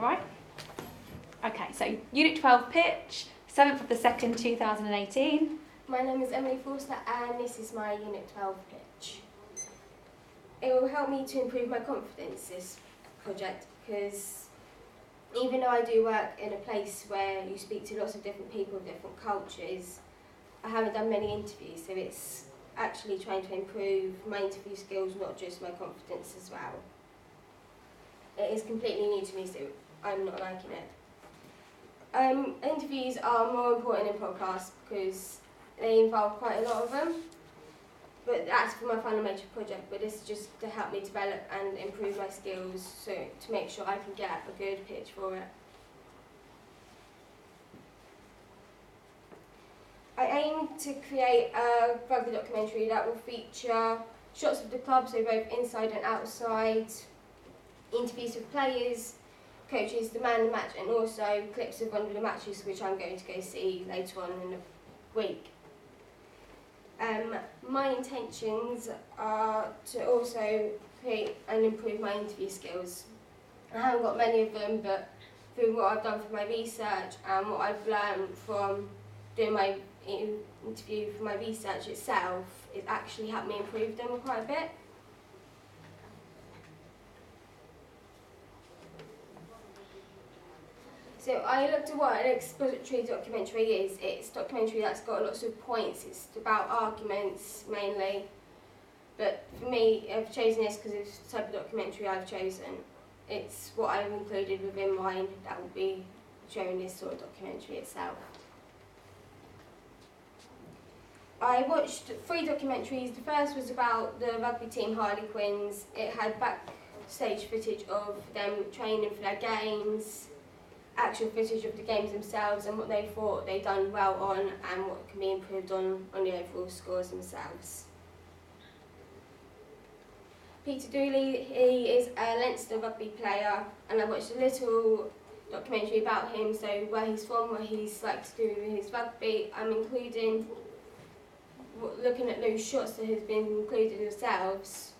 right? Okay, so Unit 12 pitch, 7th of the 2nd, 2018. My name is Emily Forster and this is my Unit 12 pitch. It will help me to improve my confidence, this project, because even though I do work in a place where you speak to lots of different people of different cultures, I haven't done many interviews, so it's actually trying to improve my interview skills, not just my confidence as well. It is completely new to me, so I'm not liking it. Interviews are more important than podcasts because they involve quite a lot of them. But that's for my final major project, but this is just to help me develop and improve my skills so to make sure I can get a good pitch for it. I aim to create a rugby documentary that will feature shots of the club, so both inside and outside, interviews with players, coaches, the man of the match, and also clips of one of the matches which I'm going to go see later on in the week. My intentions are to also create and improve my interview skills. I haven't got many of them, but through what I've done for my research and what I've learned from doing my interview for my research itself, it actually helped me improve them quite a bit. So I looked at what an expository documentary is. It's a documentary that's got lots of points. It's about arguments mainly. But for me, I've chosen this because it's the type of documentary I've chosen. It's what I've included within mine that will be showing this sort of documentary itself. I watched 3 documentaries. The first was about the rugby team Harlequins. It had backstage footage of them training for their games, actual footage of the games themselves and what they thought they'd done well on and what can be improved on the overall scores themselves. Peter Dooley, he is a Leinster rugby player, and I watched a little documentary about him, so where he's from, what he's like to do with his rugby. I'm including, looking at those shots that has been included themselves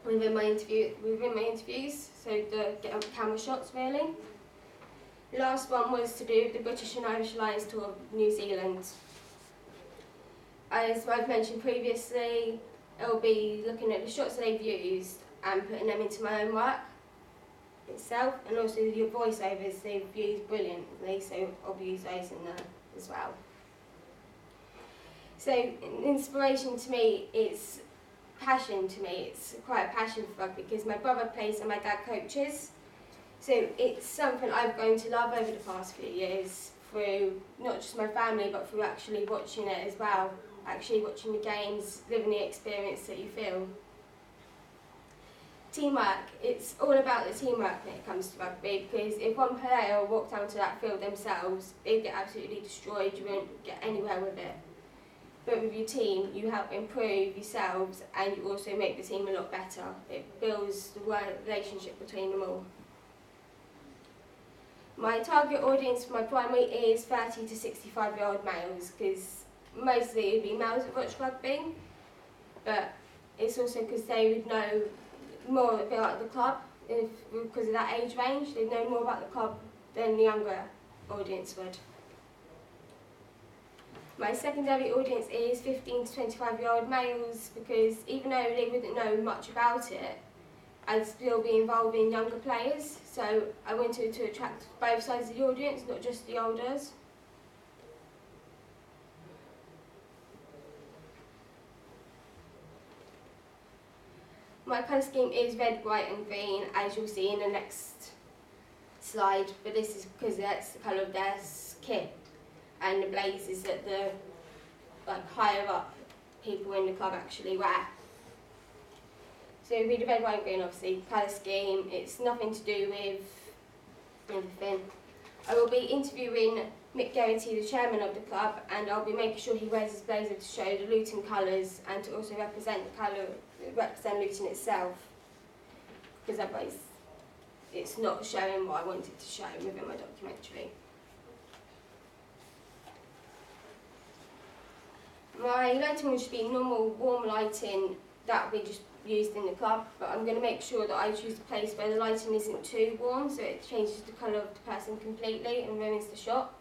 within my interviews, so the camera shots really. Last one was to do with the British and Irish Lions tour of New Zealand. As I've mentioned previously, I'll be looking at the shots that they've used and putting them into my own work itself, and also your voiceovers they've used brilliantly, so I'll use those in there as well. So inspiration to me is passion to me. It's quite a passion for rugby because my brother plays and my dad coaches. So it's something I've grown to love over the past few years through not just my family but through actually watching it as well, actually watching the games, living the experience that you feel. Teamwork, it's all about the teamwork when it comes to rugby because if one player walked onto that field themselves, they'd get absolutely destroyed, you won't get anywhere with it. But with your team, you help improve yourselves and you also make the team a lot better. It builds the relationship between them all. My target audience for my primary is 30 to 65-year-old males because mostly it would be males that watch rugby, but it's also because they would know more about the club because of that age range. They'd know more about the club than the younger audience would. My secondary audience is 15 to 25-year-old males because even though they wouldn't know much about it, I'd still be involving younger players, so I wanted to attract both sides of the audience, not just the olders. My colour scheme is red, white and green, as you'll see in the next slide, but this is because that's the colour of their kit and the blazers that the higher up people in the club actually wear. So with the red, white and green, obviously, colour scheme, it's nothing to do with anything. I will be interviewing Mick Garrity, the chairman of the club, and I'll be making sure he wears his blazer to show the Luton colours and to also represent Luton itself, because otherwise it's not showing what I wanted to show within my documentary. My lighting will just be normal warm lighting that will be just used in the club, but I'm going to make sure that I choose a place where the lighting isn't too warm, so it changes the colour of the person completely and ruins the shot.